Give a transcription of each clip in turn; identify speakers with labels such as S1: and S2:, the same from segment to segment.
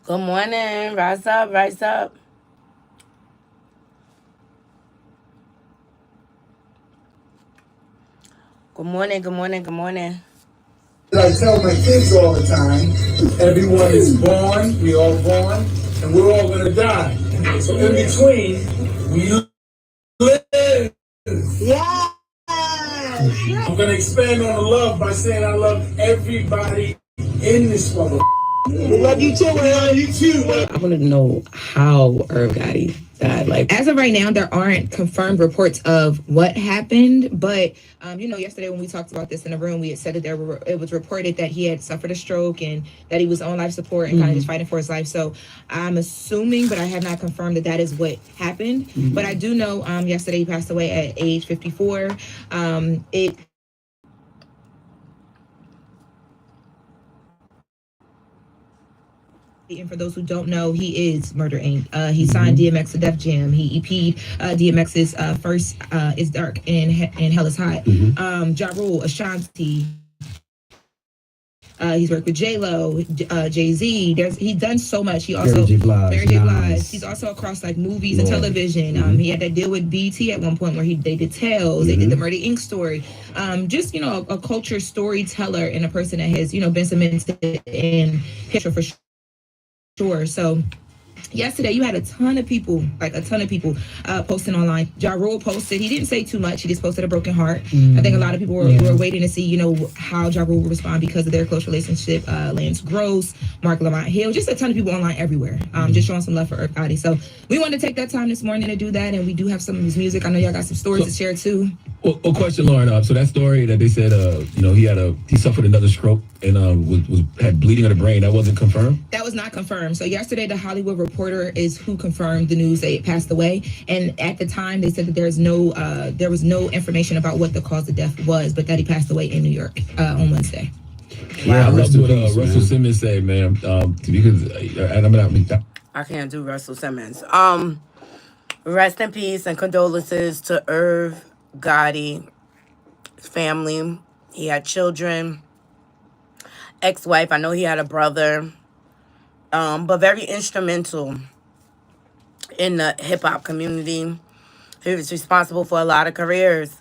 S1: Good morning. Rise up, rise up. Good morning, good morning, good morning.
S2: I tell my kids all the time, everyone is born, we all born, and we're all gonna die. So in between, we live. Yeah. I'm gonna expand on the love by saying I love everybody in this mother. We love you too, man. You too.
S3: I wanted to know how Irv Gotti died. Like, as of right now, there aren't confirmed reports of what happened, but yesterday when we talked about this in the room, we had said that it was reported that he had suffered a stroke and that he was on life support and kind of just fighting for his life. So I'm assuming, but I have not confirmed that that is what happened. But I do know yesterday he passed away at age 54. And for those who don't know, he is Murder Inc. He signed DMX to Def Jam. He EP'd DMX's first Is Dark and Hell Is Hot. Ja Rule, Ashanti. He's worked with J-Lo, Jay-Z. He's done so much. He also Mary J. Blige. He's also across like movies and television. He had that deal with BT at one point where they did Tales. They did the Murder Inc. story. Just a culture storyteller and a person that has been cemented in history for sure. So yesterday you had a ton of people posting online. Ja Rule posted. He didn't say too much. He just posted a broken heart. I think a lot of people were waiting to see, how Ja Rule would respond because of their close relationship. Lance Gross, Mark Lamont Hill, just a ton of people online everywhere, just showing some love for Irv Gotti. So we wanted to take that time this morning to do that, and we do have some of his music. I know y'all got some stories to share too.
S4: Well, question, Lauren. So that story that they said, he suffered another stroke and had bleeding of the brain. That wasn't confirmed.
S3: That was not confirmed. So yesterday, the Hollywood Reporter is who confirmed the news that he passed away. And at the time, they said that there was no information about what the cause of death was, but that he passed away in New York on Wednesday.
S4: Yeah, I loved what Russell Simmons said, man. Because
S1: I can't do Russell Simmons. Rest in peace and condolences to Irv Gotti, his family. He had children, ex-wife. I know he had a brother, but very instrumental in the hip-hop community. He was responsible for a lot of careers.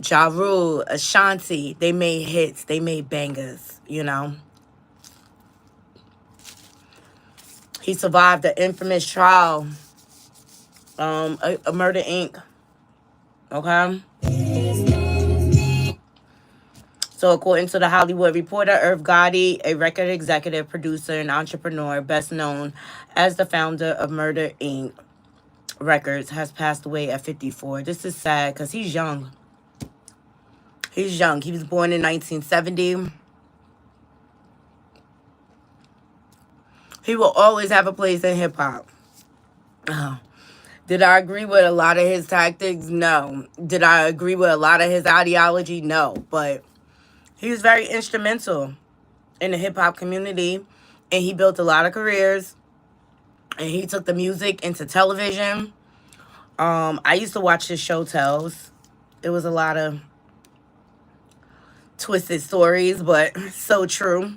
S1: Ja Rule, Ashanti, they made hits. They made bangers, He survived the infamous trial, a Murder Inc. Okay? So according to the Hollywood Reporter, Irv Gotti, a record executive, producer, and entrepreneur, best known as the founder of Murder Inc. Records, has passed away at 54. This is sad because he's young. He's young. He was born in 1970. He will always have a place in hip-hop. Did I agree with a lot of his tactics? No. Did I agree with a lot of his ideology? No. But he was very instrumental in the hip-hop community, and he built a lot of careers, and he took the music into television. I used to watch his show Tales. It was a lot of twisted stories, but so true.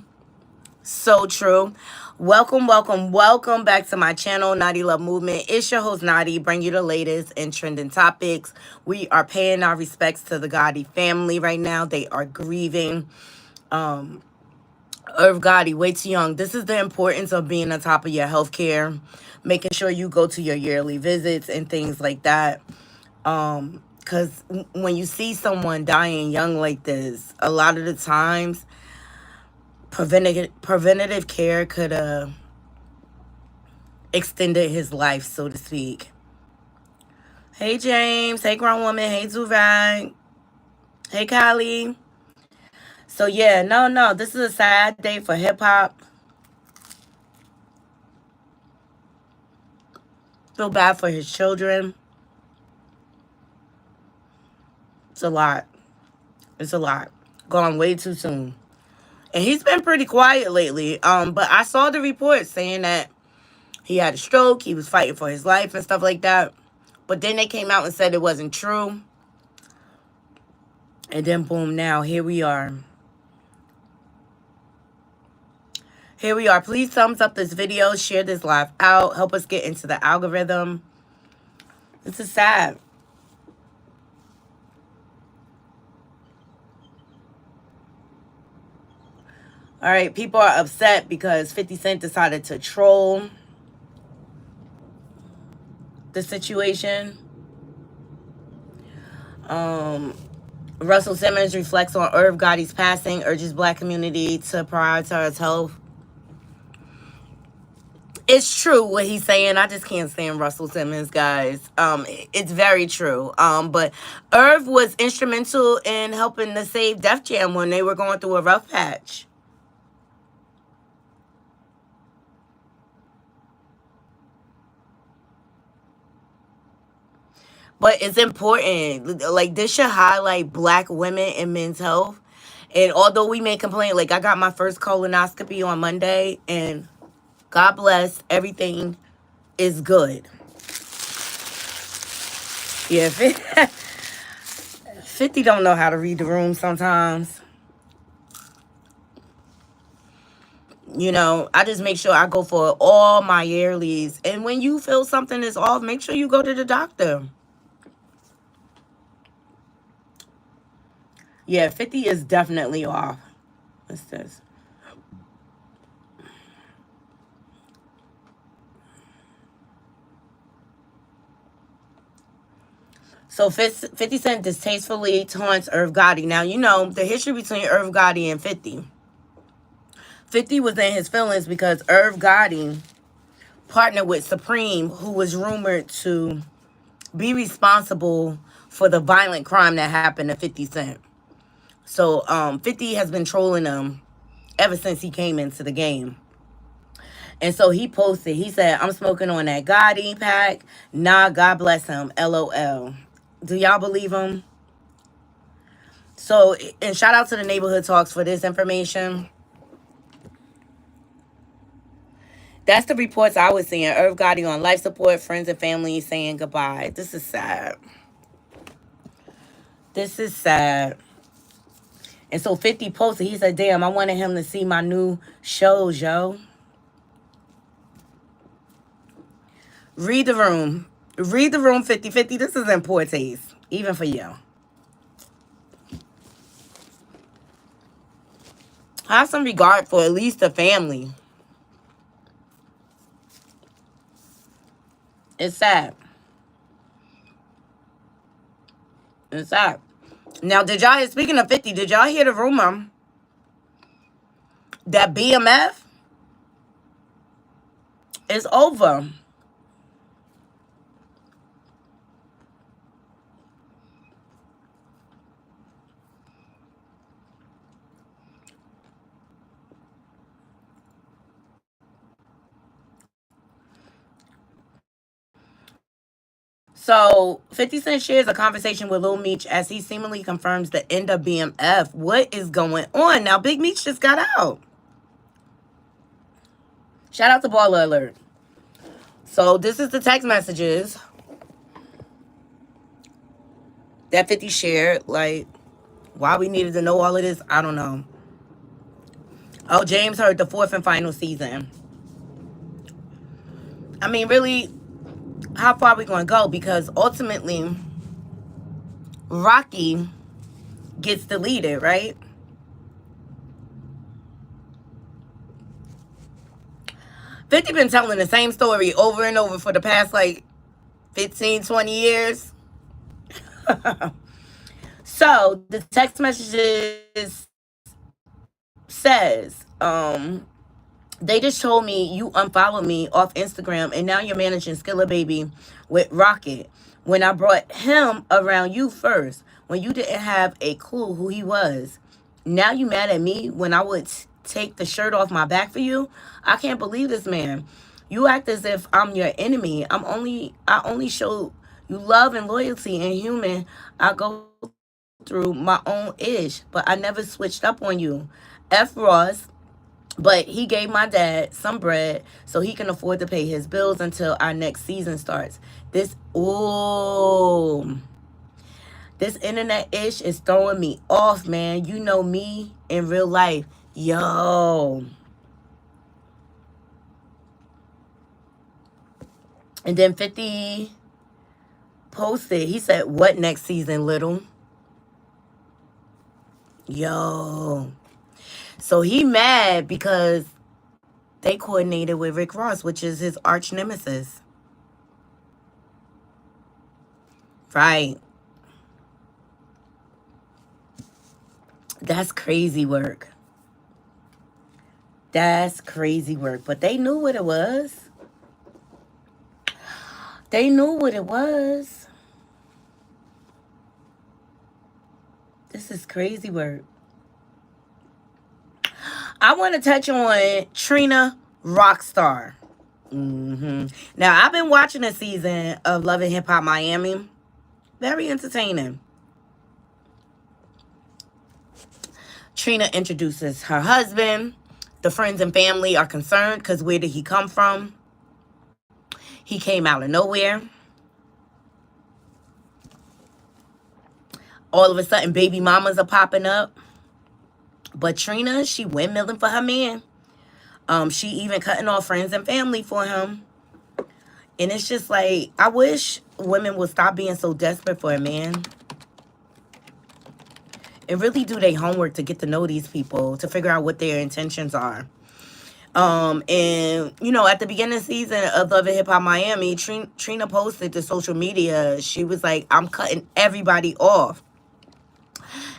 S1: So true. Welcome back to my channel, Knotty Love Movement. It's your host, Knotty, bring you the latest and trending topics. We are paying our respects to the Gotti family right now. They are grieving. Irv Gotti, way too young. This is the importance of being on top of your health care, making sure you go to your yearly visits and things like that. Because when you see someone dying young like this, a lot of the times, preventative care could have extended his life, so to speak. Hey, James. Hey, grown woman. Hey, Zuvag. Hey, Kylie. So, yeah, no. This is a sad day for hip-hop. Feel bad for his children. It's a lot. Gone way too soon. And he's been pretty quiet lately. But I saw the report saying that he had a stroke. He was fighting for his life and stuff like that. But then they came out and said it wasn't true. And then, boom, now here we are. Here we are. Please thumbs up this video. Share this live out. Help us get into the algorithm. This is sad. All right, people are upset because 50 Cent decided to troll the situation. Russell Simmons reflects on Irv Gotti's passing, urges Black community to prioritize health. It's true what he's saying. I just can't stand Russell Simmons, guys. It's very true. But Irv was instrumental in helping to save Def Jam when they were going through a rough patch. But it's important. Like, this should highlight Black women and men's health. And although we may complain, like, I got my first colonoscopy on Monday, and God bless, everything is good. Yeah, 50 don't know how to read the room sometimes. You know, I just make sure I go for all my yearlies. And when you feel something is off, make sure you go to the doctor. Yeah, 50 is definitely off. What's this? So 50 Cent distastefully taunts Irv Gotti. Now, you know, the history between Irv Gotti and 50. 50 was in his feelings because Irv Gotti partnered with Supreme, who was rumored to be responsible for the violent crime that happened to 50 Cent. So 50 has been trolling him ever since he came into the game. And so he posted, he said, I'm smoking on that Gotti pack. Nah, God bless him. LOL. Do y'all believe him? So, and shout out to the Neighborhood Talks for this information. That's the reports I was seeing. Irv Gotti on life support, friends and family saying goodbye. This is sad. This is sad. And so 50 posted, he said, damn, I wanted him to see my new shows, yo. Read the room. Read the room, 50. 50, this is in poor taste, even for you. Have some regard for at least the family. It's sad. It's sad. Now, did y'all hear, speaking of 50, did y'all hear the rumor that BMF is over? So, 50 Cent shares a conversation with Lil Meech as he seemingly confirms the end of BMF. What is going on? Now, Big Meech just got out. Shout out to Baller Alert. So, this is the text messages that 50 shared. Like, why we needed to know all of this, I don't know. Oh, James heard the 4th and final season. I mean, really, how far are we going to go? Because ultimately, Rocky gets deleted, right? Fifty been telling the same story over and over for the past, like, 15, 20 years. So, the text messages says, they just told me you unfollowed me off Instagram and now you're managing Skilla Baby with Rocket. When I brought him around you first, when you didn't have a clue who he was. Now you mad at me when I would take the shirt off my back for you? I can't believe this, man. You act as if I'm your enemy. I only show you love and loyalty and human. I go through my own ish, but I never switched up on you. F. Ross. But he gave my dad some bread so he can afford to pay his bills until our next season starts. This internet ish is throwing me off, man. You know me in real life. Yo. And then 50 posted, he said, what next season, little? Yo. So he mad because they coordinated with Rick Ross, which is his arch nemesis. Right. That's crazy work. That's crazy work. But they knew what it was. They knew what it was. This is crazy work. I want to touch on Trina Rockstar. Now, I've been watching a season of Love and Hip Hop Miami. Very entertaining. Trina introduces her husband. The friends and family are concerned because where did he come from? He came out of nowhere. All of a sudden, baby mamas are popping up. But Trina, she windmilling for her man. She even cutting off friends and family for him. And it's just like, I wish women would stop being so desperate for a man. And really do their homework to get to know these people, to figure out what their intentions are. And, you know, at the beginning of the season of Love and Hip Hop Miami, Trina posted to social media. She was like, I'm cutting everybody off.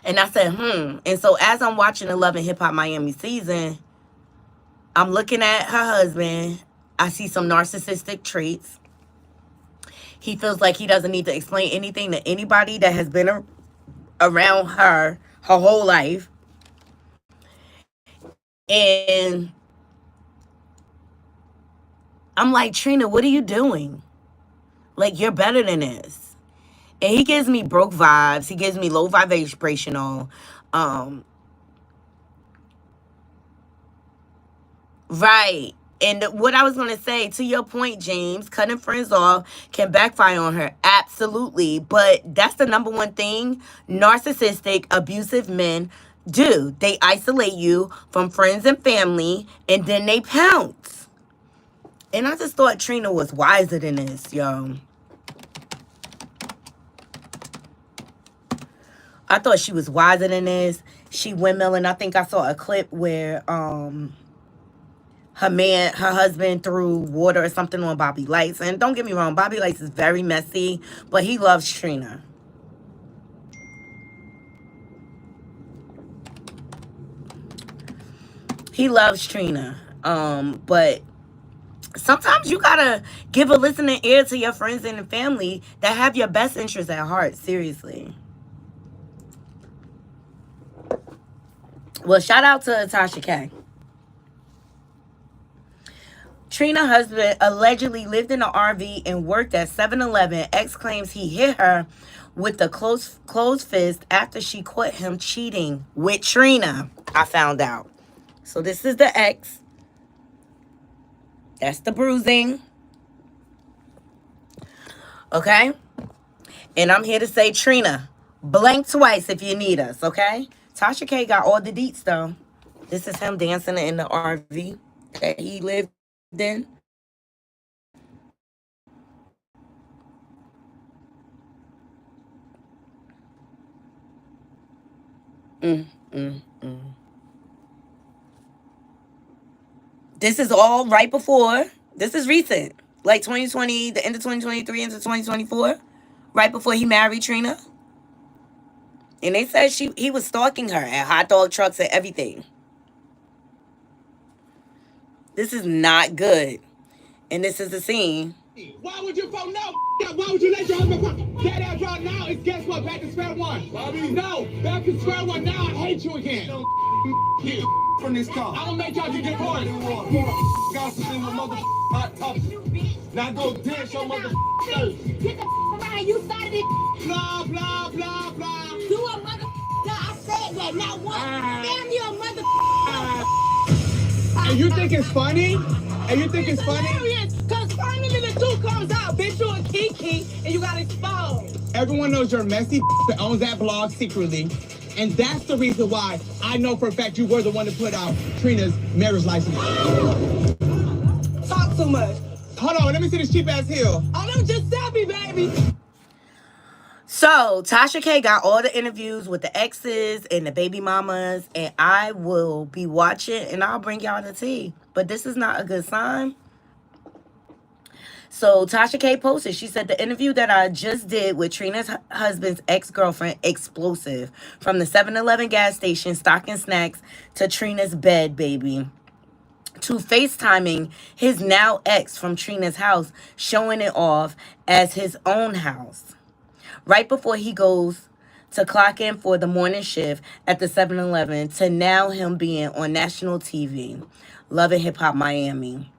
S1: And I said, And so as I'm watching the Love and Hip Hop Miami season, I'm looking at her husband. I see some narcissistic traits. He feels like he doesn't need to explain anything to anybody that has been around her whole life. And I'm like, Trina, what are you doing? Like, you're better than this. And he gives me broke vibes. He gives me low vibrational. Right. And what I was going to say, to your point, James, cutting friends off can backfire on her. Absolutely. But that's the number one thing narcissistic, abusive men do. They isolate you from friends and family, and then they pounce. And I just thought Trina was wiser than this, yo. I thought she was wiser than this. She windmilling. I think I saw a clip where her husband threw water or something on Bobby Lights. And don't get me wrong, Bobby Lights is very messy, but he loves Trina. He loves Trina. But sometimes you gotta give a listening ear to your friends and family that have your best interests at heart. Seriously. Well, shout out to Tasha K. Trina's husband allegedly lived in an RV and worked at 7-Eleven. Ex claims he hit her with the closed fist after she caught him cheating with Trina. I found out. So this is the ex. That's the bruising. Okay? And I'm here to say, Trina, blink twice if you need us, okay? Tasha K got all the deets, though. This is him dancing in the RV that he lived in. This is all right before. This is recent. Like 2020, the end of 2023 into 2024. Right before he married Trina. And they said he was stalking her at hot dog trucks and everything. This is not good. And this is the scene.
S2: Why would you vote no? Why would you let your husband fuck that ass right now? It's guess what? Back to square one. Bobby. No, back to square one. Now I hate you again. You from this car. I'm gonna make y'all get divorced. Gossiping with mother hot topics. Now go dance your mother.
S5: Get the around. You started it.
S2: Blah blah blah blah.
S5: You a mother. I said that. Now what? Damn, you a mother.
S2: And you think it's funny? And you think it's funny?
S5: Because finally the truth comes out. Bitch, you a Kiki and you got exposed.
S2: Everyone knows you're a messy that owns that blog secretly. And that's the reason why I know for a fact you were the one to put out Trina's marriage license.
S5: Talk too much. Hold on, let me see this cheap ass heel. Oh, them just sappy, baby.
S1: So Tasha K got all the interviews with the exes and the baby mamas, and I will be watching and I'll bring y'all the tea. But this is not a good sign. So Tasha K posted, she said, the interview that I just did with Trina's husband's ex-girlfriend, explosive. From the 7-Eleven gas station, stocking snacks, to Trina's bed, baby. To FaceTiming his now ex from Trina's house, showing it off as his own house. Right before he goes to clock in for the morning shift at the 7-Eleven, to now him being on national TV, Love and Hip Hop Miami.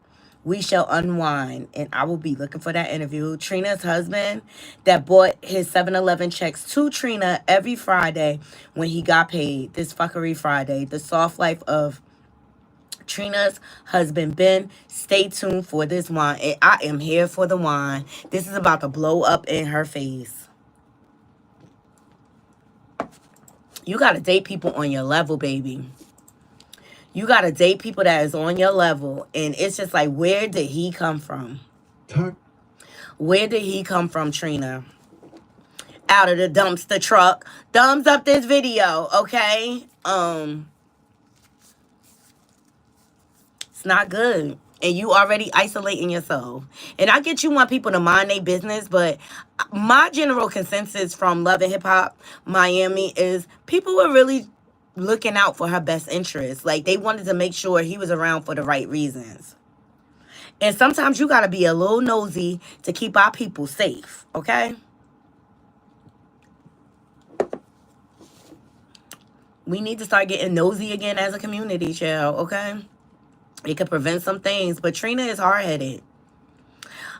S1: We shall unwind, and I will be looking for that interview. Trina's husband that bought his 7-Eleven checks to Trina every Friday when he got paid. This fuckery Friday. The soft life of Trina's husband, Ben. Stay tuned for this wine. And I am here for the wine. This is about to blow up in her face. You got to date people on your level, baby. You got to date people that is on your level. And it's just like, where did he come from? Where did he come from, Trina? Out of the dumpster truck. Thumbs up this video, okay? It's not good. And you already isolating yourself. And I get you want people to mind their business, but my general consensus from Love and Hip Hop Miami is people were really looking out for her best interest. Like, they wanted to make sure he was around for the right reasons. And sometimes you got to be a little nosy to keep our people safe, okay? We need to start getting nosy again as a community, child, okay? It could prevent some things, but Trina is hard-headed.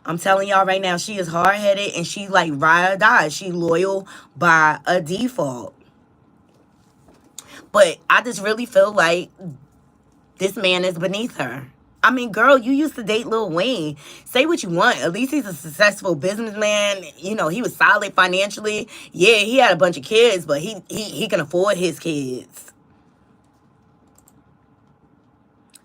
S1: I'm telling y'all right now, she is hard-headed, and she like ride or die. She loyal by a default. But I just really feel like this man is beneath her. I mean, girl, you used to date Lil Wayne. Say what you want. At least he's a successful businessman. You know, he was solid financially. Yeah, he had a bunch of kids, but he can afford his kids.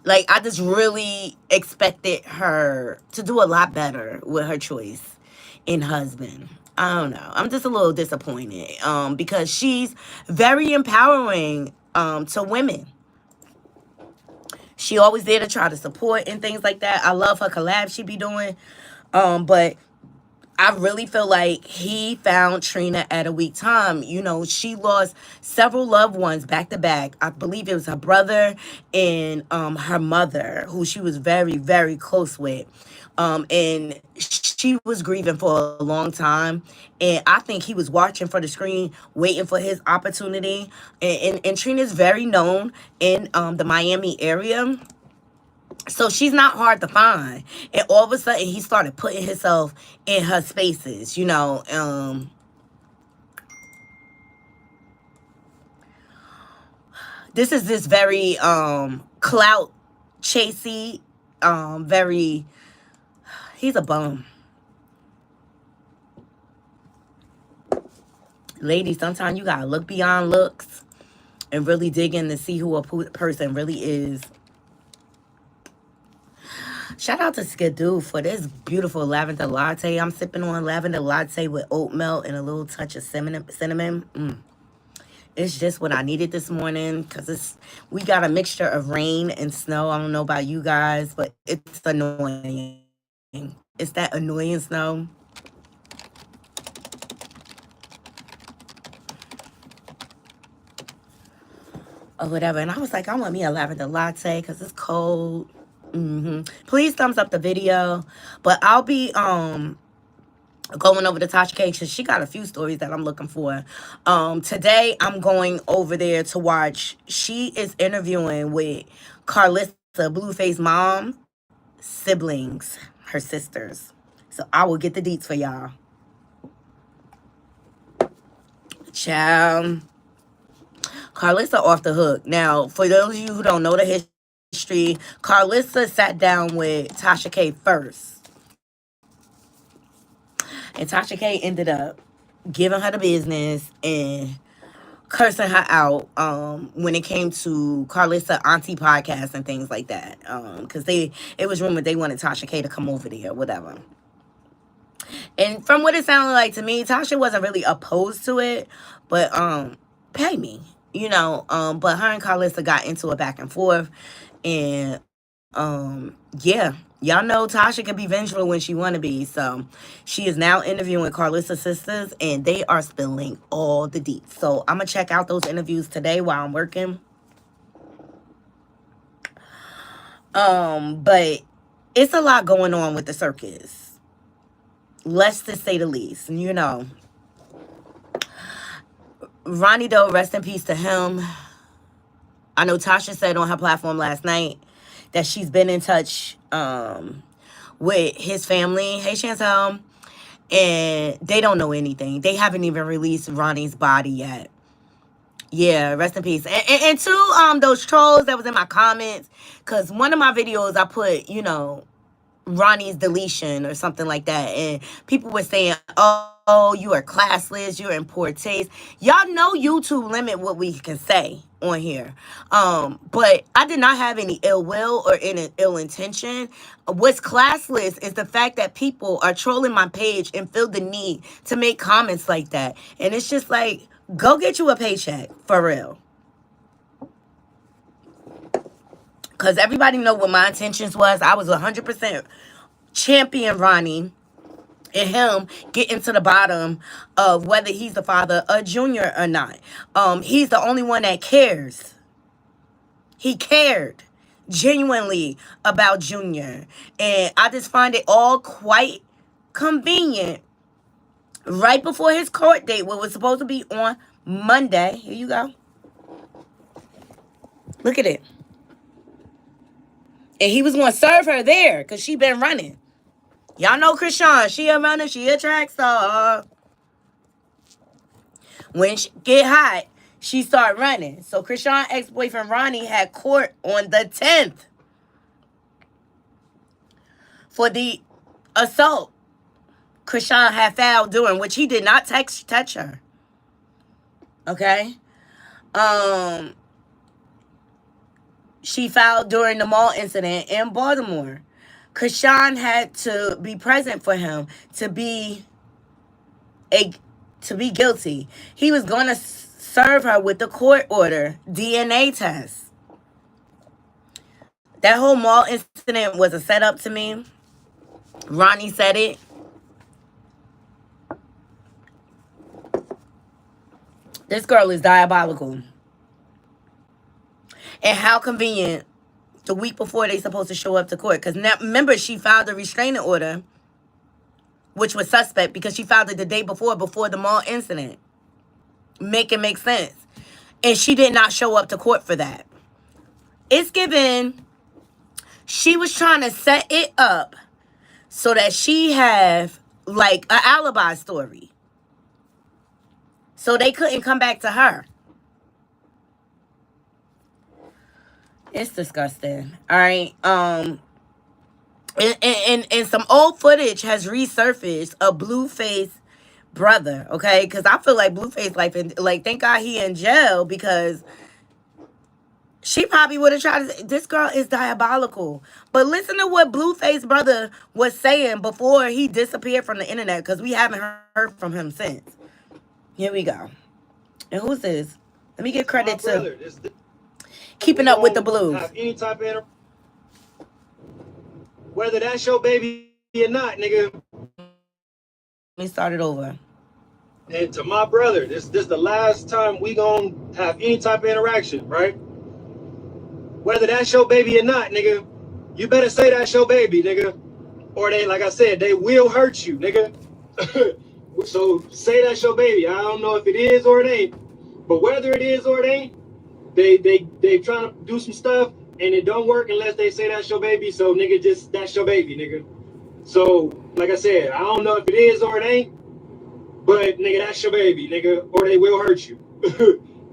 S1: Like, I just really expected her to do a lot better with her choice in husband. I don't know. I'm just a little disappointed because she's very empowering to women. She always there to try to support and things like that. I love her collabs she be doing. But I really feel like he found Trina at a weak time. You know, she lost several loved ones back to back. I believe it was her brother and her mother, who she was very, very close with. And she was grieving for a long time. And I think he was watching for the screen, waiting for his opportunity. And Trina's very known in the Miami area. So she's not hard to find. And all of a sudden, he started putting himself in her spaces, you know. This is this very clout chasey, very... He's a bum. Ladies, sometimes you gotta look beyond looks and really dig in to see who a person really is. Shout out to Skidoo for this beautiful lavender latte. I'm sipping on lavender latte with oat milk and a little touch of cinnamon. It's just what I needed this morning because we got a mixture of rain and snow. I don't know about you guys, but it's annoying. It's that annoying snow. Or whatever. And I was like, I want me a lavender latte because it's cold. Please thumbs up the video. But I'll be going over to Tasha K because she got a few stories that I'm looking for. Today I'm going over there to watch. She is interviewing with Karlissa, Blueface mom, siblings, her sisters. So I will get the deets for y'all. Ciao. Karlissa off the hook. Now, for those of you who don't know the history, Karlissa sat down with Tasha K first. And Tasha K ended up giving her the business and cursing her out when it came to Karlissa Auntie podcast and things like that. Because it was rumored they wanted Tasha K to come over there, whatever. And from what it sounded like to me, Tasha wasn't really opposed to it, but pay me, you know. But her and Karlissa got into a back and forth, and yeah, y'all know Tasha can be vengeful when she want to be. So she is now interviewing Karlissa's sisters, and they are spilling all the deets. So I'm gonna check out those interviews today while I'm working. But it's a lot going on with the circus. Let's just say the least. And you know, Ronnie, though, rest in peace to him. I know Tasha said on her platform last night that she's been in touch with his family. Hey, Chantel. And they don't know anything. They haven't even released Ronnie's body yet. Yeah, rest in peace. And to those trolls that was in my comments, because one of my videos I put, you know, Ronnie's deletion or something like that, and people were saying, oh, you are classless, you're in poor taste. Y'all know YouTube limit what we can say on here, but I did not have any ill will or any ill intention. What's classless is the fact that people are trolling my page and feel the need to make comments like that, and it's just like, go get you a paycheck for real. Because everybody know what my intentions was. I was 100% champion Ronnie and him getting to the bottom of whether he's the father of Junior or not. He's the only one that cares. He cared genuinely about Junior. And I just find it all quite convenient. Right before his court date, what was supposed to be on Monday. Here you go. Look at it. And he was going to serve her there because she been running. Y'all know Chrisean. She a runner. She a track star. When she get hot, she start running. So Chrisean ex-boyfriend Ronnie had court on the 10th for the assault Chrisean had filed doing, which he did not touch her. Okay? She filed during the mall incident in Baltimore. Chrisean had to be present for him to be guilty. He was going to serve her with the court order DNA test. That whole mall incident was a setup to me. Ronnie said it. This girl is diabolical. And how convenient the week before they supposed to show up to court. Because now, remember, she filed a restraining order, which was suspect because she filed it the day before the mall incident. Make it make sense. And she did not show up to court for that. It's given, she was trying to set it up so that she have like an alibi story. So they couldn't come back to her. It's disgusting. All right. And some old footage has resurfaced of Blueface brother. Okay, because I feel like Blueface like thank God he in jail, because she probably would have tried to. This girl is diabolical. But listen to what Blueface brother was saying before he disappeared from the internet, because we haven't heard from him since. Here we go. And who's this? Let me give credit to Keeping Up with the Blues.
S6: Any type of, whether that's your baby or not, nigga.
S1: Let me start it over.
S6: And to my brother, this the last time we gonna have any type of interaction, right? Whether that's your baby or not, nigga, you better say that's your baby, nigga. Or they, like I said, they will hurt you, nigga. So say that's your baby. I don't know if it is or it ain't, but whether it is or it ain't, they trying to do some stuff and it don't work unless they say that's your baby. So nigga, just that's your baby, nigga. So like I said, I don't know if it is or it ain't, but nigga, that's your baby, nigga, or they will hurt you.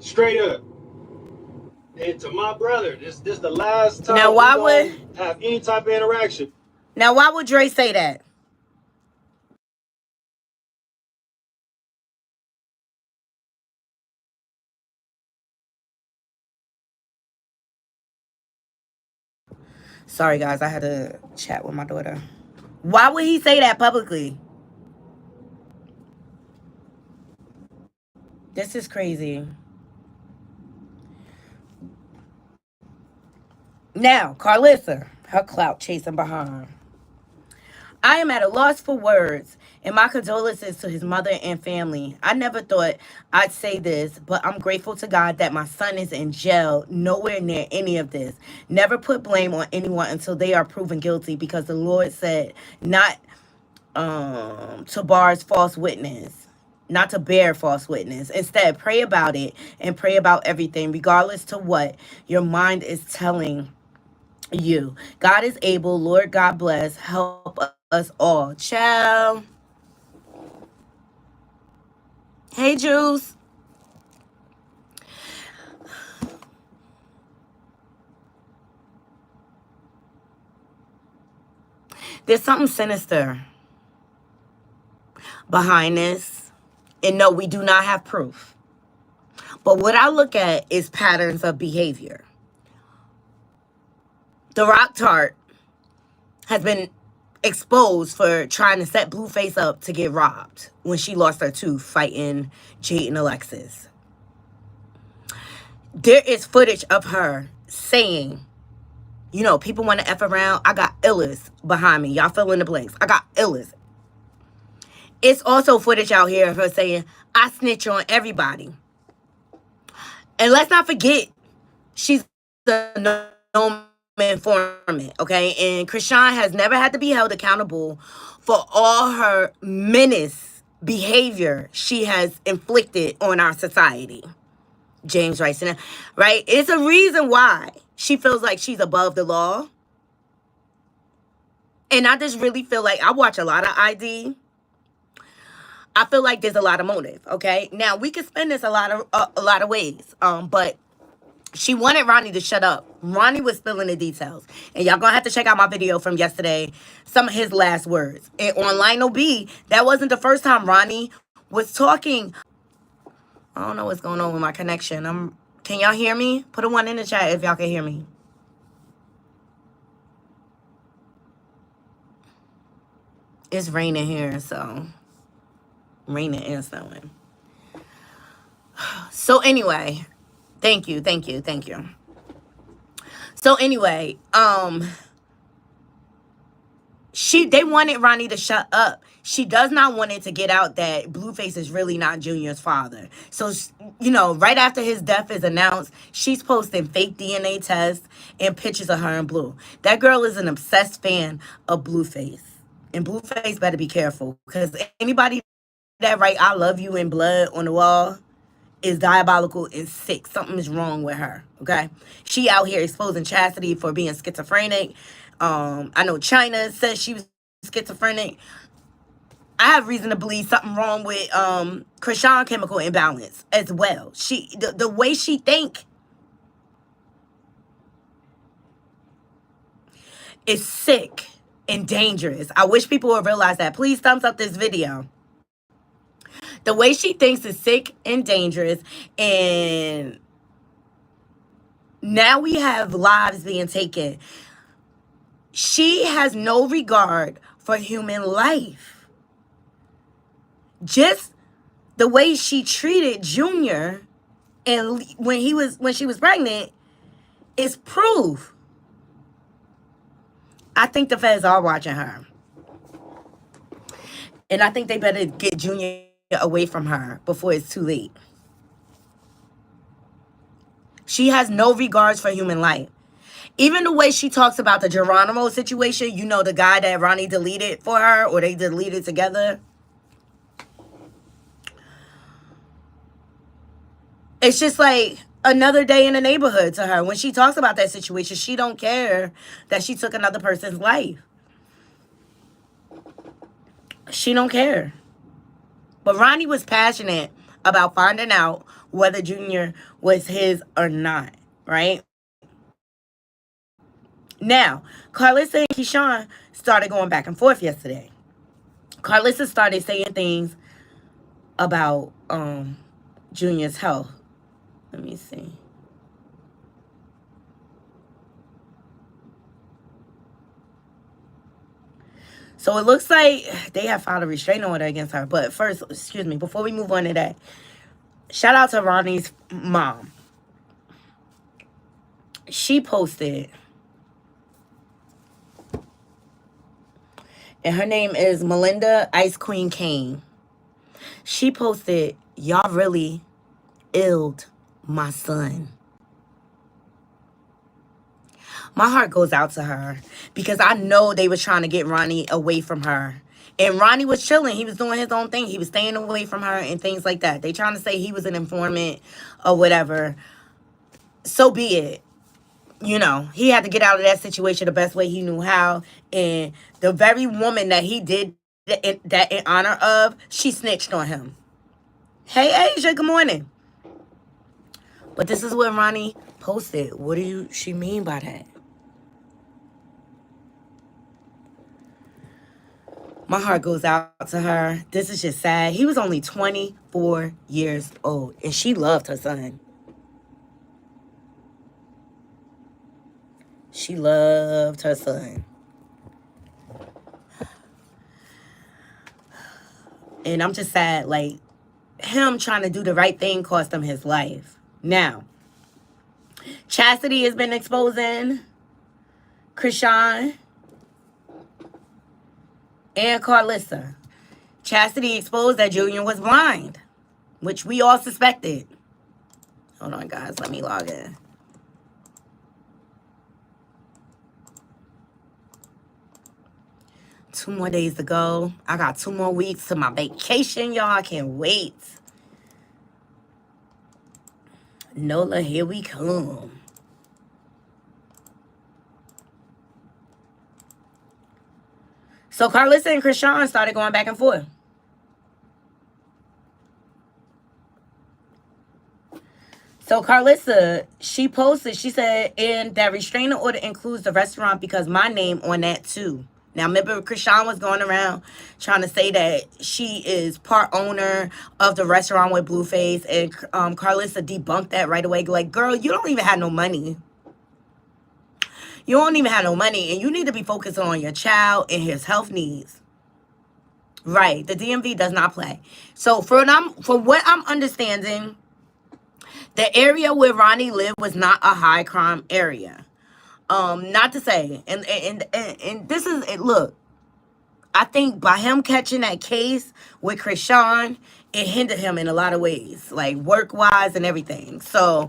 S6: Straight up. And to my brother, this the last time
S1: now, why would
S6: have any type of interaction.
S1: Now, why would Dre say that? Sorry, guys. I had to chat with my daughter. Why would he say that publicly? This is crazy. Now, Karlissa, her clout chasing behind. I am at a loss for words, and my condolences to his mother and family. I never thought I'd say this, but I'm grateful to God that my son is in jail, nowhere near any of this. Never put blame on anyone until they are proven guilty, because the Lord said not to bars false witness. Not to bear false witness. Instead, pray about it and pray about everything, regardless to what your mind is telling you. God is able. Lord God bless. Help us all. Ciao. Hey, Juice. There's something sinister behind this. And no, we do not have proof. But what I look at is patterns of behavior. The Rock Tart has been exposed for trying to set Blueface up to get robbed when she lost her tooth fighting Jade and Alexis. There is footage of her saying, you know, people want to F around. I got illest behind me. Y'all fill in the blanks. I got illest. It's also footage out here of her saying, I snitch on everybody. And let's not forget, she's a known informant, okay? And Chrisean has never had to be held accountable for all her menace behavior she has inflicted on our society. James writes, right? It's a reason why she feels like she's above the law. And I just really feel like, I watch a lot of ID. I feel like there's a lot of motive, okay? Now, we can spin this a lot of ways, but she wanted Ronnie to shut up. Ronnie was spilling the details. And y'all gonna have to check out my video from yesterday, some of his last words. And on Line OB, that wasn't the first time Ronnie was talking. I don't know what's going on with my connection. Can y'all hear me? Put a 1 in the chat if y'all can hear me. It's raining here, so raining and snowing. So anyway, thank you. So anyway, they wanted Ronnie to shut up. She does not want it to get out that Blueface is really not Junior's father. So, you know, right after his death is announced, she's posting fake DNA tests and pictures of her and Blue. That girl is an obsessed fan of Blueface. And Blueface better be careful, because anybody that write I love you in blood on the wall is diabolical and sick. Something is wrong with her, okay? She out here exposing Chastity for being schizophrenic. I know China says she was schizophrenic. I have reason to believe something wrong with Chrisean chemical imbalance as well. The way she think is sick and dangerous. I wish people would realize that. Please thumbs up this video. The way she thinks is sick and dangerous, and now we have lives being taken. She has no regard for human life. Just the way she treated Junior and when she was pregnant is proof. I think the feds are watching her. And I think they better get Junior away from her before it's too late. She has no regards for human life. Even the way she talks about the Geronimo situation, you know, the guy that Ronnie deleted for her, or they deleted together. It's just like another day in the neighborhood to her. When she talks about that situation, she don't care that she took another person's life. She don't care. But Ronnie was passionate about finding out whether Junior was his or not, right? Now, Karlissa and Chrisean started going back and forth yesterday. Karlissa started saying things about Junior's health. Let me see. So it looks like they have filed a restraining order against her. But first, excuse me, before we move on to that, shout out to Ronnie's mom. She posted, and her name is Melinda Ice Queen Kane. She posted, y'all really illed my son. My heart goes out to her because I know they was trying to get Ronnie away from her. And Ronnie was chilling. He was doing his own thing. He was staying away from her and things like that. They trying to say he was an informant or whatever. So be it. You know, he had to get out of that situation the best way he knew how. And the very woman that he did that in honor of, she snitched on him. Hey, Asia, good morning. But this is what Ronnie posted. What do she mean by that? My heart goes out to her. This is just sad. He was only 24 years old, and she loved her son. She loved her son. And I'm just sad, like, him trying to do the right thing cost him his life. Now, Chastity has been exposing Chrisean and Karlissa. Chastity exposed that Julian was blind, which we all suspected. Hold on, guys. Let me log in. Two more days to go. I got 2 more weeks to my vacation, y'all. I can't wait. Nola, here we come. So Karlissa and Chrisean started going back and forth. So Karlissa, she posted, she said, and that restraining order includes the restaurant because my name on that too. Now, remember, Chrisean was going around trying to say that she is part owner of the restaurant with Blueface, and Karlissa debunked that right away. Like, girl, you don't even have no money. You don't even have no money, and you need to be focusing on your child and his health needs. Right, the DMV does not play. So, for what I'm understanding, the area where Ronnie lived was not a high crime area. Not to say, and this is it. Look, I think by him catching that case with Chrisean, it hindered him in a lot of ways, like work wise and everything. So,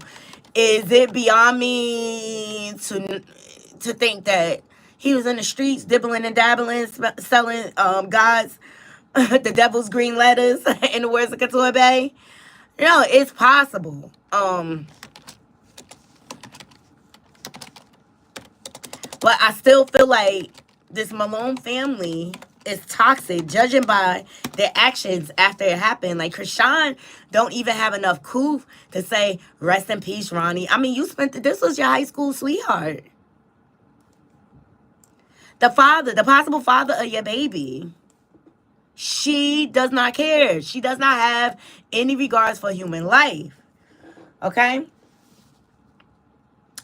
S1: is it beyond me to think that he was in the streets dibbling and dabbling, selling God's the devil's green letters in the words of Couture Bay? You know, it's possible. But I still feel like this Malone family is toxic, judging by their actions after it happened. Like, Chrisean don't even have enough proof to say, rest in peace, Ronnie. I mean, this was your high school sweetheart. The possible father of your baby. She does not care. She does not have any regards for human life. Okay?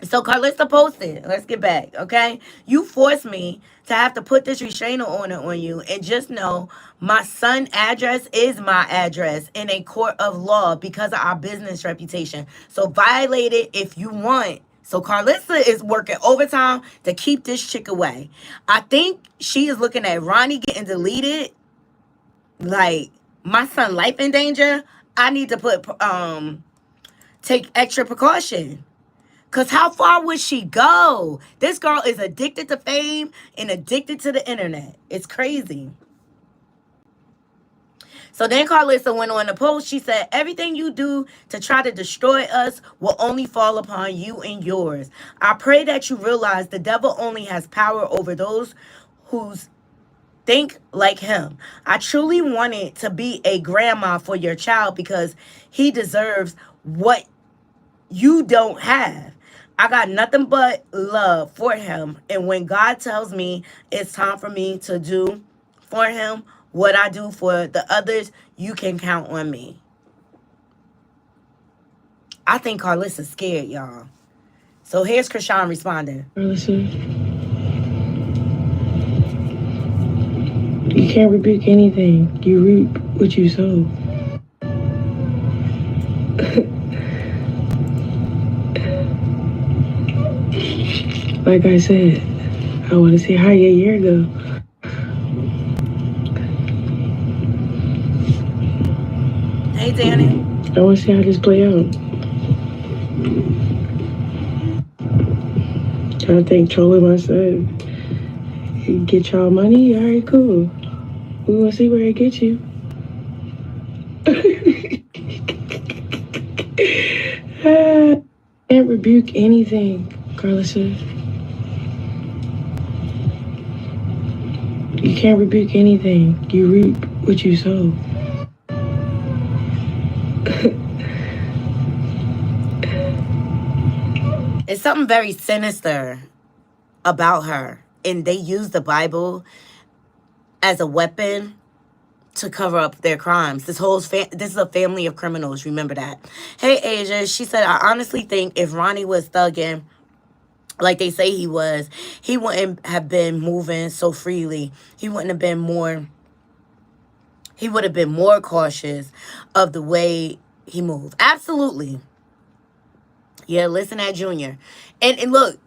S1: So Karlissa posted, let's get back, okay? You forced me to have to put this restraining order on you, and just know my son's address is my address in a court of law because of our business reputation. So violate it if you want. So Karlissa is working overtime to keep this chick away. I think she is looking at Ronnie getting deleted. Like, my son's life in danger. I need to take extra precaution. Because how far would she go? This girl is addicted to fame and addicted to the internet. It's crazy. So then Karlissa went on the post. She said, everything you do to try to destroy us will only fall upon you and yours. I pray that you realize the devil only has power over those who think like him. I truly wanted to be a grandma for your child because he deserves what you don't have. I got nothing but love for him. And when God tells me it's time for me to do for him what I do for the others, you can count on me. I think Karlissa's scared, y'all. So here's Chrisean responding.
S3: Karlissa, You can't rebuke anything. You reap what you sow. Like I said, I want to see how your year go.
S1: Hey, Danny.
S3: I want to see how this play out. I think trolling my son. You get y'all money? All right, cool. We want to see where it gets you. Can't rebuke anything, Karlissa. You can't rebuke anything. You reap what you sow.
S1: It's something very sinister about her. And they use the Bible as a weapon to cover up their crimes. This is a family of criminals. Remember that. Hey, Asia. She said, I honestly think if Ronnie was thugging like they say he was, he wouldn't have been moving so freely. He would have been more cautious of the way he moved. Absolutely. Yeah, listen at Junior. And look,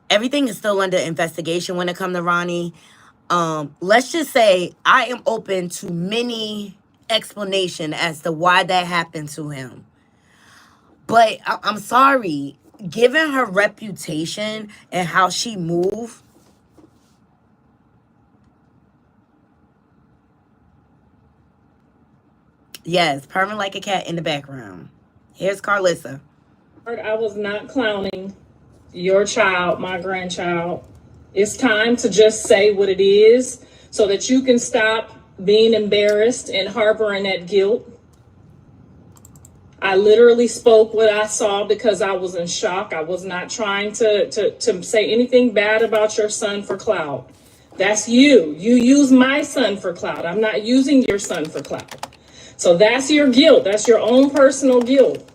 S1: everything is still under investigation when it comes to Ronnie. Let's just say I am open to many explanations as to why that happened to him. But I'm sorry, given her reputation and how she moved, yes, purring like a cat in the background. Here's Karlissa.
S5: I was not clowning your child, my grandchild. It's time to just say what it is so that you can stop being embarrassed and harboring that guilt. I literally spoke what I saw because I was in shock. I was not trying to say anything bad about your son for clout. That's you. You use my son for clout. I'm not using your son for clout. So that's your guilt. That's your own personal guilt.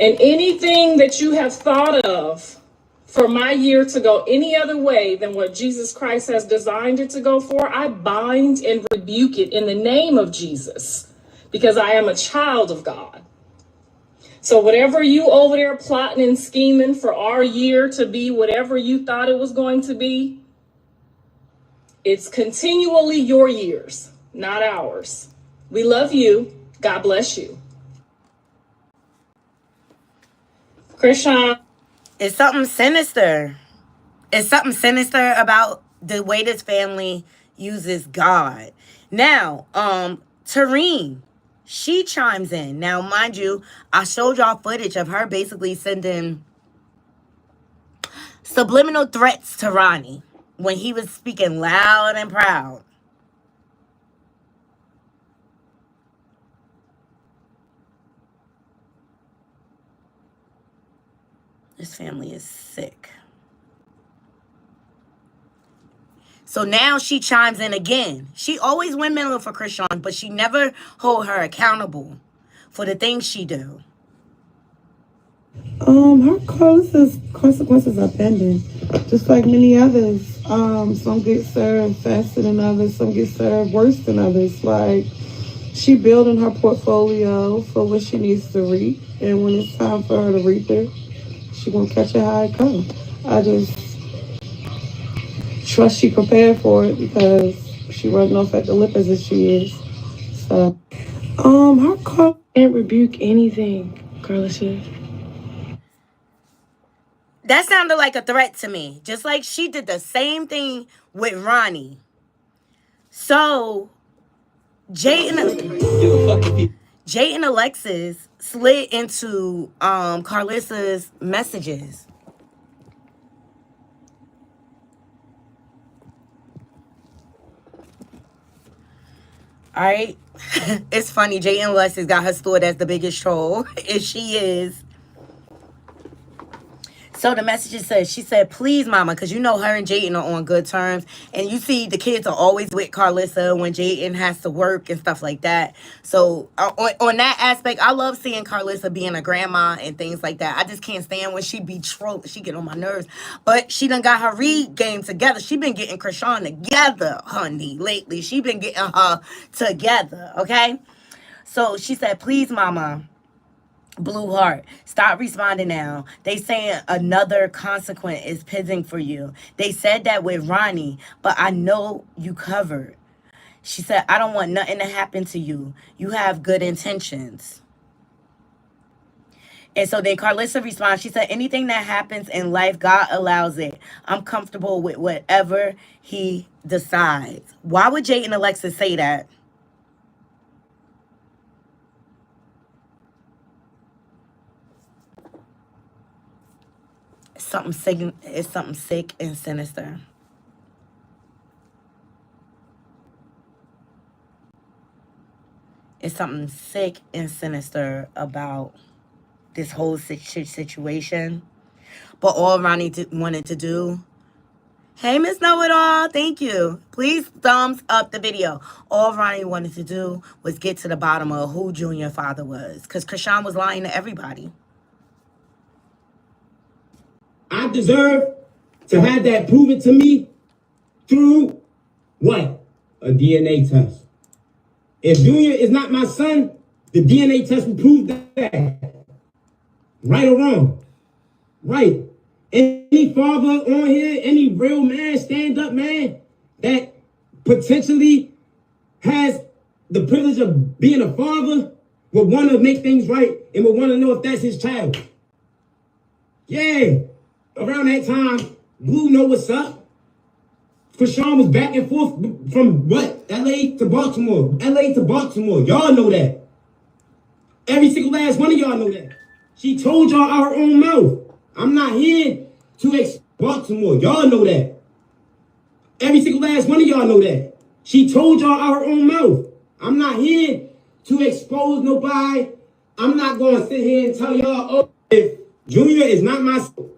S5: And anything that you have thought of for my year to go any other way than what Jesus Christ has designed it to go for, I bind and rebuke it in the name of Jesus, because I am a child of God. So whatever you over there plotting and scheming for our year to be whatever you thought it was going to be, it's continually your years, not ours. We love you. God bless you. Chrisean.
S1: It's something sinister. It's something sinister about the way this family uses God. Now, Trina, she chimes in. Now, mind you, I showed y'all footage of her basically sending subliminal threats to Ronnie when he was speaking loud and proud. This family is sick. So now she chimes in again. She always went mental for Chrisean, but she never hold her accountable for the things she do.
S3: Her consequences are pending, just like many others. Some get served faster than others. Some get served worse than others. Like, she building her portfolio for what she needs to reap, and when it's time for her to reap it, she gonna catch it how it comes. I just trust she prepared for it because she running off at the lip as if she is. So, her car can't rebuke anything, Karlissa.
S1: That sounded like a threat to me. Just like she did the same thing with Ronnie. So, Jay and Alexis slid into Karlissa's messages. All right. It's funny. Jay and Alexis got her stored as the biggest troll. And she is. So the message says, she said, please, mama, because you know her and Jayden are on good terms. And you see the kids are always with Karlissa when Jayden has to work and stuff like that. So on that aspect, I love seeing Karlissa being a grandma and things like that. I just can't stand when she be trolled. She get on my nerves. But she done got her read game together. She been getting Chrisean together, honey, lately. She been getting her together, okay? So she said, please, mama. Blue heart, stop responding now. They saying another consequence is pending for you. They said that with Ronnie, but I know you covered. She said, I don't want nothing to happen to you. You have good intentions. And so then Karlissa responds. She said, anything that happens in life, God allows it. I'm comfortable with whatever he decides. Why would Jayden and Alexis say that? It's something sick and sinister. It's something sick and sinister about this whole situation. But all Ronnie wanted to do, hey, Miss Know-It-All, thank you. Please thumbs up the video. All Ronnie wanted to do was get to the bottom of who Junior father was. Because Chrisean was lying to everybody.
S7: I deserve to have that proven to me through what? A DNA test. If Junior is not my son, the DNA test will prove that. Right or wrong? Right. Any father on here, any real man, stand up man, that potentially has the privilege of being a father would want to make things right and would want to know if that's his child. Yeah. Around that time, Blue know what's up. Chrisean was back and forth from what? LA to Baltimore. LA to Baltimore. Y'all know that. Every single last one of y'all know that. She told y'all out her own mouth. I'm not here to Baltimore. Y'all know that. Every single last one of y'all know that. She told y'all out her own mouth. I'm not here to expose nobody. I'm not going to sit here and tell y'all, oh, if Junior is not my son,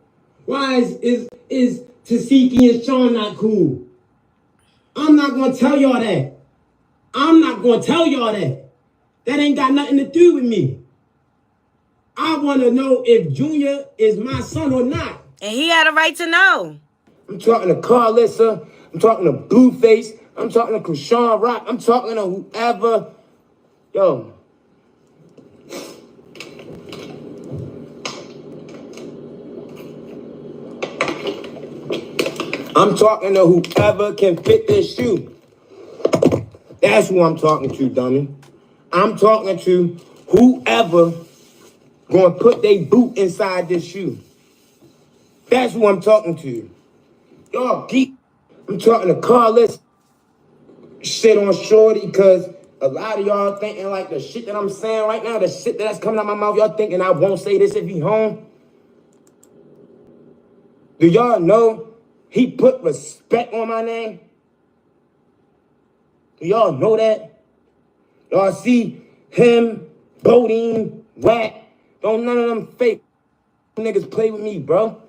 S7: why is Tasiki and Sean not cool? I'm not going to tell y'all that. I'm not going to tell y'all that. That ain't got nothing to do with me. I want to know if Junior is my son or not.
S1: And he had a right to know.
S7: I'm talking to Karlissa. I'm talking to Blueface. I'm talking to Chrisean Rock. I'm talking to whoever. Yo. I'm talking to whoever can fit this shoe. That's who I'm talking to, dummy. I'm talking to whoever gonna put their boot inside this shoe. That's who I'm talking to. Y'all geek. I'm talking to Karlissa. Shit on Shorty, because a lot of y'all thinking like the shit that I'm saying right now, the shit that's coming out my mouth, y'all thinking I won't say this if he home. Do y'all know he put respect on my name? Do y'all know that? Y'all see him, Bodine, Wack. Don't none of them fake niggas play with me, bro.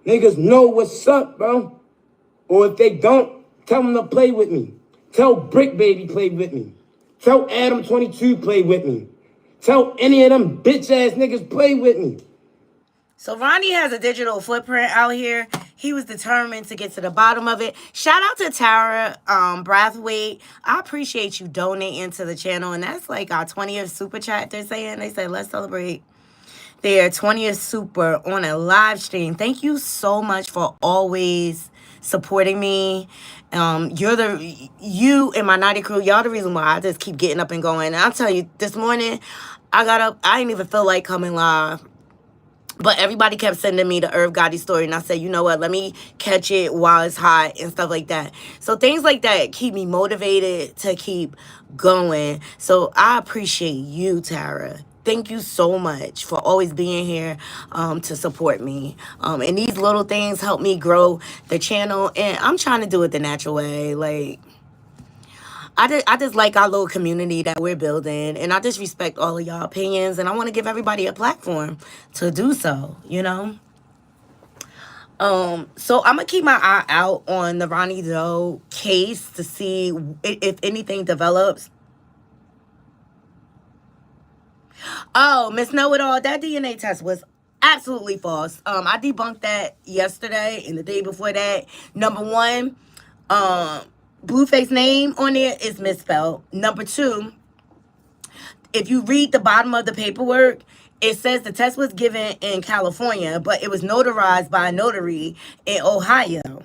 S7: Niggas know what's up, bro. Or if they don't, tell them to play with me. Tell Brick Baby play with me. Tell Adam 22 play with me. Tell any of them bitch ass niggas play with me.
S1: So Ronnie has a digital footprint out here. He was determined to get to the bottom of it. Shout out to Tara Brathwaite. I appreciate you donating to the channel. And that's like our 20th super chat they're saying. They said, let's celebrate their 20th super on a live stream. Thank you so much for always supporting me. You and my Knotty crew, y'all the reason why I just keep getting up and going. And I'll tell you, this morning, I got up. I didn't even feel like coming live. But everybody kept sending me the Irv Gotti story. And I said, you know what? Let me catch it while it's hot and stuff like that. So things like that keep me motivated to keep going. So I appreciate you, Tara. Thank you so much for always being here to support me. And these little things help me grow the channel. And I'm trying to do it the natural way. Like, I just like our little community that we're building, and I just respect all of y'all opinions, and I want to give everybody a platform to do so, you know? So I'm gonna keep my eye out on the Ronnie Doe case to see if anything develops. Oh, Miss Know It All, that DNA test was absolutely false. I debunked that yesterday and the day before that. Number one, Blueface name on there is misspelled. Number two, if you read the bottom of the paperwork, it says the test was given in California, but it was notarized by a notary in Ohio.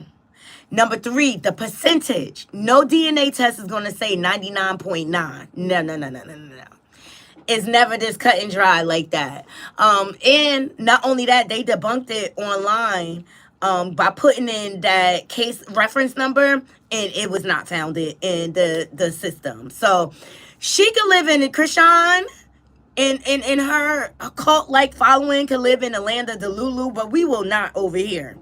S1: Number three, the percentage. No DNA test is going to say 99.9. No. It's never this cut and dry like that. And not only that, they debunked it online by putting in that case reference number, and it was not found in the system. So she could live in Chrisean and her cult-like following could live in the land of Delulu, but we will not over here.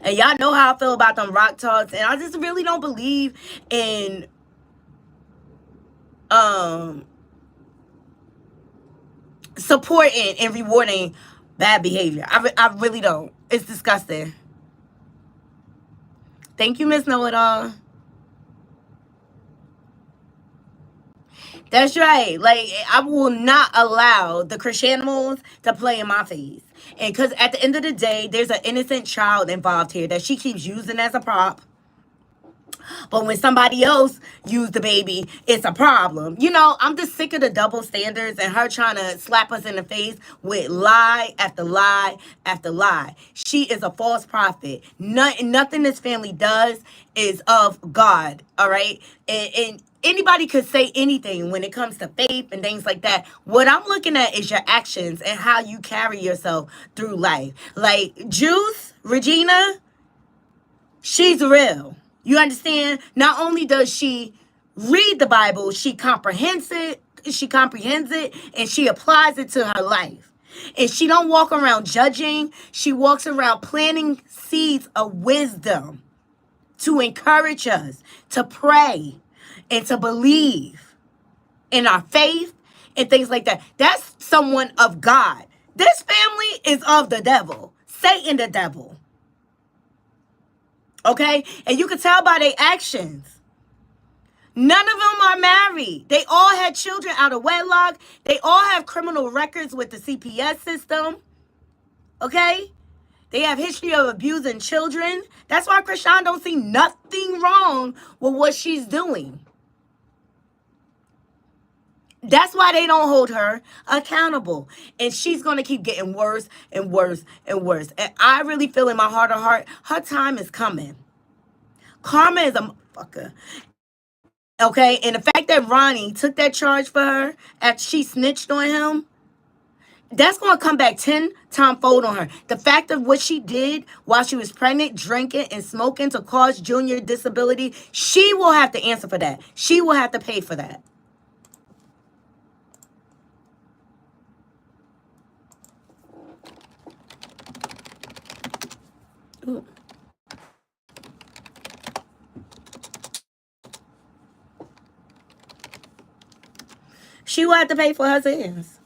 S1: And y'all know how I feel about them rock talks, and I just really don't believe in supporting and rewarding bad behavior. I really don't. It's disgusting. Thank you, Miss Know It All. That's right. Like, I will not allow the Chriseanimals to play in my face. And because at the end of the day, there's an innocent child involved here that she keeps using as a prop. But when somebody else used the baby, it's a problem. You know, I'm just sick of the double standards and her trying to slap us in the face with lie after lie after lie. She is a false prophet. Nothing this family does is of God, all right? And anybody could say anything when it comes to faith and things like that. What I'm looking at is your actions and how you carry yourself through life. Like Juice, Regina, she's real. You understand? Not only does she read the Bible, she comprehends it, and she applies it to her life. And she don't walk around judging. She walks around planting seeds of wisdom to encourage us to pray and to believe in our faith and things like that. That's someone of God. This family is of the devil. Satan the devil. Okay? And you can tell by their actions. None of them are married. They all had children out of wedlock. They all have criminal records with the CPS system. Okay? They have history of abusing children. That's why Chrisean don't see nothing wrong with what she's doing. That's why they don't hold her accountable. And she's going to keep getting worse and worse and worse. And I really feel in my heart of heart, her time is coming. Karma is a motherfucker. Okay? And the fact that Ronnie took that charge for her after she snitched on him, that's going to come back 10 times fold on her. The fact of what she did while she was pregnant, drinking and smoking to cause Junior disability, she will have to answer for that. She will have to pay for that. Ooh. She will have to pay for her sins.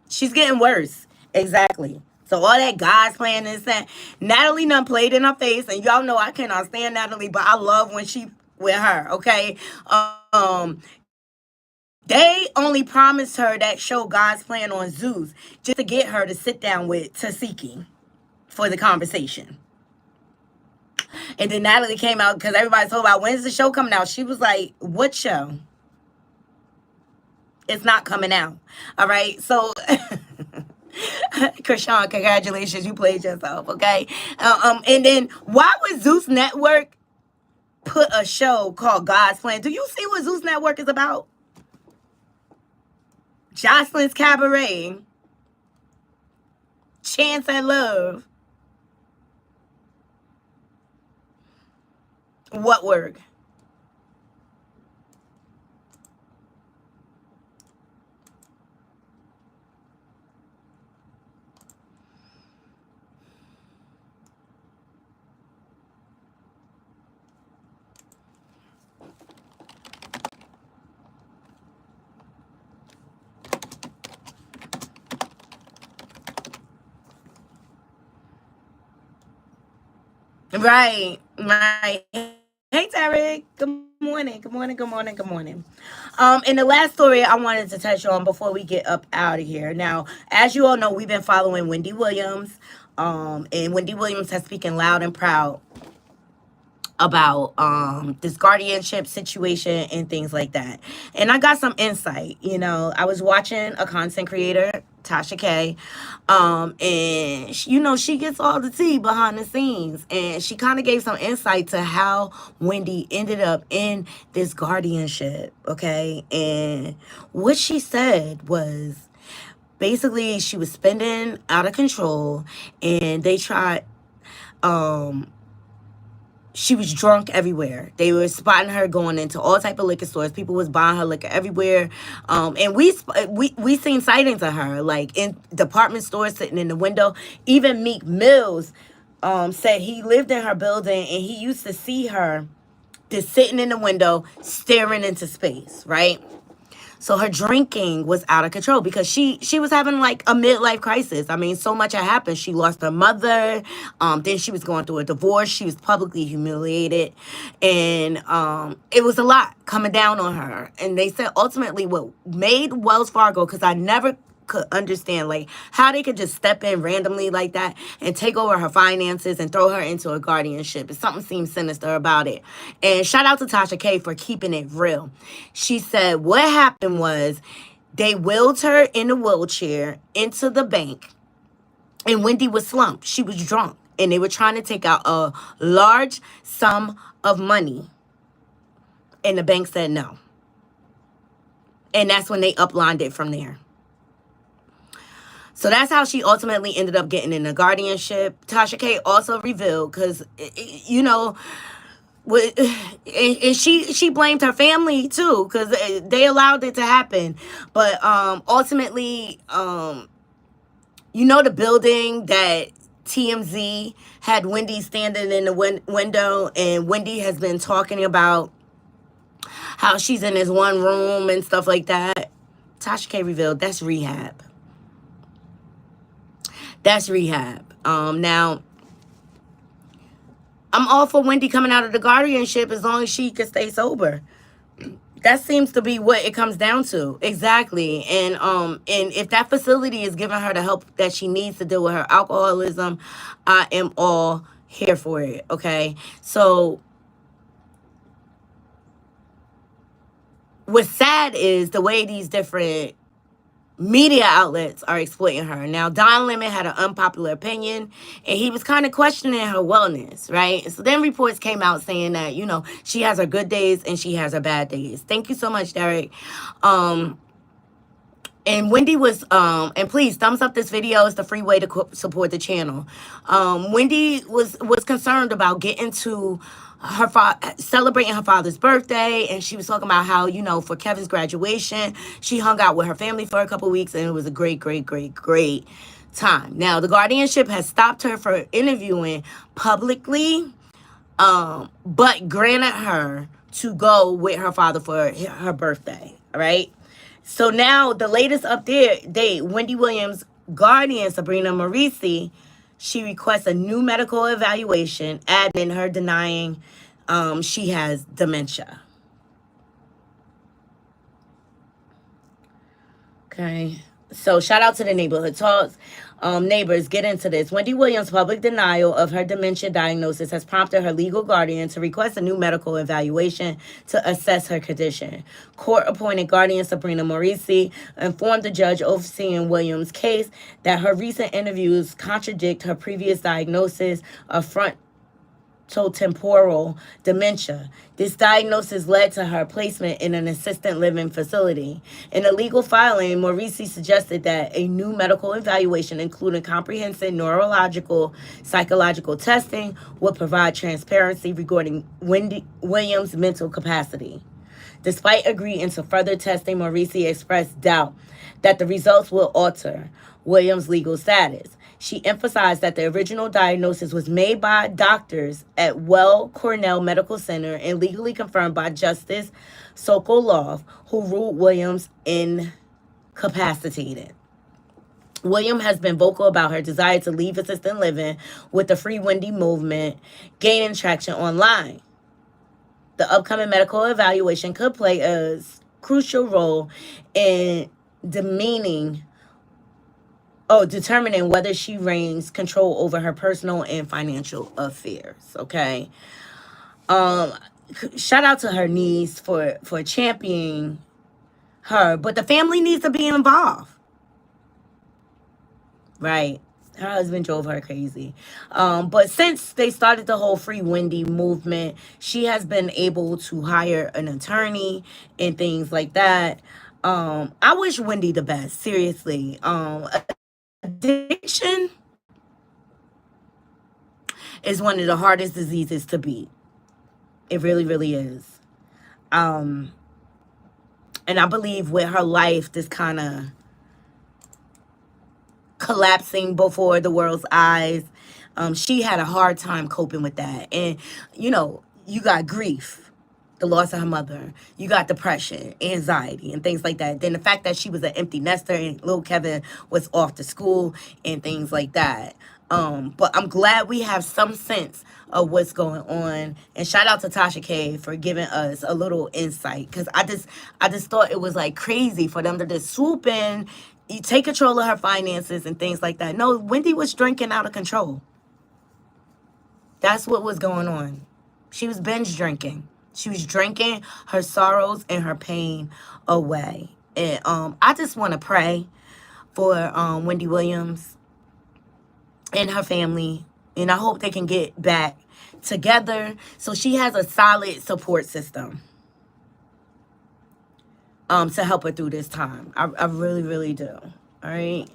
S1: She's getting worse. Exactly. So all that God's plan is that Natalie done played in her face, and y'all know I cannot stand Natalie, but I love when she with her. Okay. They only promised her that show God's plan on Zeus just to get her to sit down with Tasiki for the conversation. And then Natalie came out because everybody's told about when's the show coming out. She was like, what show? It's not coming out. All right. So Chrisean, congratulations. You played yourself. Okay. And then why would Zeus Network put a show called God's Plan? Do you see what Zeus Network is about? Jocelyn's Cabaret, Chance and Love. What work? Right, right. Hey, Tarek. Good morning. Good morning. Good morning. Good morning. And the last story I wanted to touch on before we get up out of here. Now, as you all know, we've been following Wendy Williams. And Wendy Williams has speaking loud and proud about this guardianship situation and things like that. And I got some insight. I was watching a content creator, Tasha K, and she gets all the tea behind the scenes, and she kind of gave some insight to how Wendy ended up in this guardianship. Okay, and what she said was basically she was spending out of control, and they tried she was drunk everywhere. They were spotting her going into all type of liquor stores. People was buying her liquor everywhere. And we seen sightings of her, like in department stores, sitting in the window. Even Meek Mills said he lived in her building and he used to see her just sitting in the window staring into space, right? So her drinking was out of control because she was having like a midlife crisis. I mean, so much had happened. She lost her mother. Then she was going through a divorce. She was publicly humiliated. And it was a lot coming down on her. And they said ultimately what made Wells Fargo, because I never could understand like how they could just step in randomly like that and take over her finances and throw her into a guardianship. Something seems sinister about it. And shout out to Tasha K for keeping it real. She said what happened was they wheeled her in a wheelchair into the bank, and Wendy was slumped. She was drunk, and they were trying to take out a large sum of money, and the bank said no. And that's when they uplined it from there. So that's how she ultimately ended up getting in the guardianship. Tasha K also revealed, because, and she blamed her family too, because they allowed it to happen. But ultimately, the building that TMZ had Wendy standing in the window, and Wendy has been talking about how she's in this one room and stuff like that. Tasha K revealed that's rehab. That's rehab. Now, I'm all for Wendy coming out of the guardianship as long as she can stay sober. That seems to be what it comes down to. Exactly. And if that facility is giving her the help that she needs to deal with her alcoholism, I am all here for it. Okay. So what's sad is the way these different media outlets are exploiting her. Now, Don Lemon had an unpopular opinion, and he was kind of questioning her wellness, right? So then reports came out saying that, she has her good days and she has her bad days. Thank you so much, Derek. And Wendy was, and please thumbs up this video. It's the free way to support the channel. Wendy was concerned about getting to celebrating her father's birthday, and she was talking about how, for Kevin's graduation, she hung out with her family for a couple of weeks, and it was a great time. Now, the guardianship has stopped her for interviewing publicly, but granted her to go with her father for her birthday, all right? So now the latest update, Wendy Williams' guardian, Sabrina Morisi, she requests a new medical evaluation, adding her denying she has dementia. Okay. So shout out to the neighborhood talks. Neighbors, get into this. Wendy Williams' public denial of her dementia diagnosis has prompted her legal guardian to request a new medical evaluation to assess her condition. Court-appointed guardian Sabrina Morisi informed the judge overseeing Williams' case that her recent interviews contradict her previous diagnosis of frontotemporal dementia. This diagnosis led to her placement in an assisted living facility. In a legal filing, Morisi suggested that a new medical evaluation, including comprehensive neurological, psychological testing, would provide transparency regarding Wendy Williams' mental capacity. Despite agreeing to further testing, Morisi expressed doubt that the results will alter Williams' legal status. She emphasized that the original diagnosis was made by doctors at Weill Cornell Medical Center and legally confirmed by Justice Sokolov, who ruled Williams incapacitated. William has been vocal about her desire to leave assisted living with the Free Wendy movement gaining traction online. The upcoming medical evaluation could play a crucial role in determining whether she reigns control over her personal and financial affairs. Okay. Shout out to her niece for championing her, but the family needs to be involved. Right. Her husband drove her crazy. But since they started the whole Free Wendy movement, she has been able to hire an attorney and things like that. I wish Wendy the best, seriously. Addiction is one of the hardest diseases to beat. It really, really is. And I believe with her life, this kind of collapsing before the world's eyes, she had a hard time coping with that. And you know, you got grief, the loss of her mother, you got depression, anxiety, and things like that. Then the fact that she was an empty nester and little Kevin was off to school and things like that. But I'm glad we have some sense of what's going on. And shout out to Tasha K for giving us a little insight, because I just thought it was like crazy for them to just swoop in, you take control of her finances and things like that. No, Wendy was drinking out of control. That's what was going on. She was binge drinking. She was drinking her sorrows and her pain away. And I just want to pray for Wendy Williams and her family. And I hope they can get back together so she has a solid support system to help her through this time. I really, really do. All right.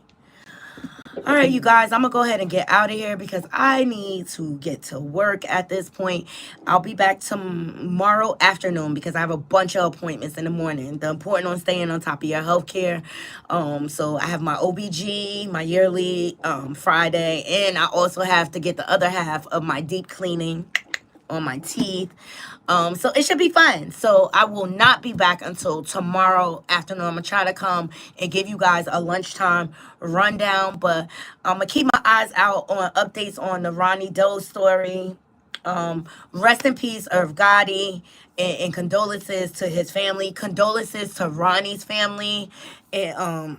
S1: All right, you guys, I'm going to go ahead and get out of here because I need to get to work at this point. I'll be back tomorrow afternoon because I have a bunch of appointments in the morning. The important on staying on top of your healthcare. So I have my OBG, my yearly Friday, and I also have to get the other half of my deep cleaning on my teeth. So it should be fun. So I will not be back until tomorrow afternoon. I'm gonna try to come and give you guys a lunchtime rundown, but I'm gonna keep my eyes out on updates on the Ronnie Doe story. Rest in peace, Irv Gotti, and condolences to his family. Condolences to Ronnie's family. And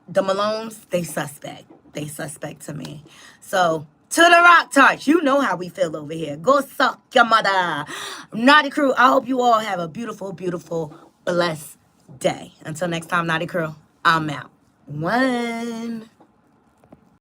S1: the Malones, they suspect. They suspect to me. So to the Rock Tarts, you know how we feel over here. Go suck your mother. Knotty Crew, I hope you all have a beautiful, beautiful, blessed day. Until next time, Knotty Crew, I'm out. One.